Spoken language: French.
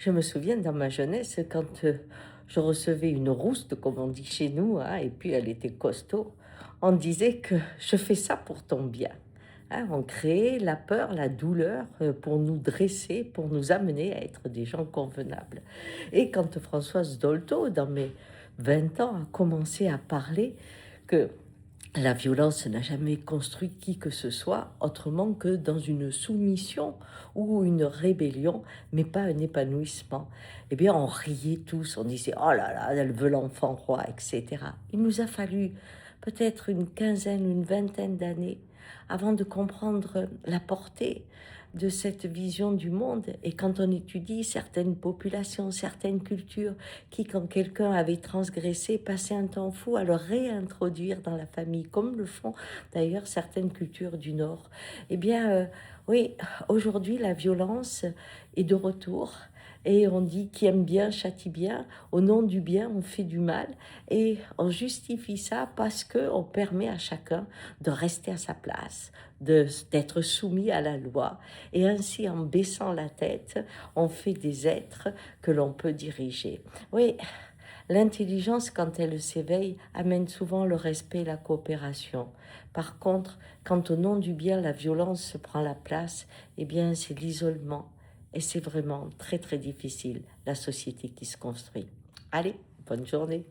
Je me souviens dans ma jeunesse, quand je recevais une rouste, comme on dit chez nous, hein, et puis elle était costaud, on disait que je fais ça pour ton bien. Hein, on créait la peur, la douleur pour nous dresser, pour nous amener à être des gens convenables. Et quand Françoise Dolto, dans mes 20 ans, a commencé à parler que la violence n'a jamais construit qui que ce soit autrement que dans une soumission ou une rébellion, mais pas un épanouissement. Eh bien, on riait tous, on disait « Oh là là, elle veut l'enfant roi, etc. » Il nous a fallu peut-être une quinzaine, une vingtaine d'années avant de comprendre la portée de cette vision du monde. Et quand on étudie certaines populations, certaines cultures, qui, quand quelqu'un avait transgressé, passait un temps fou à le réintroduire dans la famille, comme le font d'ailleurs certaines cultures du Nord. Eh bien, oui, aujourd'hui, la violence est de retour. Et on dit qui aime bien châtie bien. Au nom du bien, on fait du mal. Et on justifie ça parce qu'on permet à chacun de rester à sa place, d'être soumis à la loi. Et ainsi, en baissant la tête, on fait des êtres que l'on peut diriger. Oui, l'intelligence, quand elle s'éveille, amène souvent le respect et la coopération. Par contre, quand au nom du bien, la violence prend la place, eh bien, c'est l'isolement. Et c'est vraiment très, très difficile, la société qui se construit. Allez, bonne journée.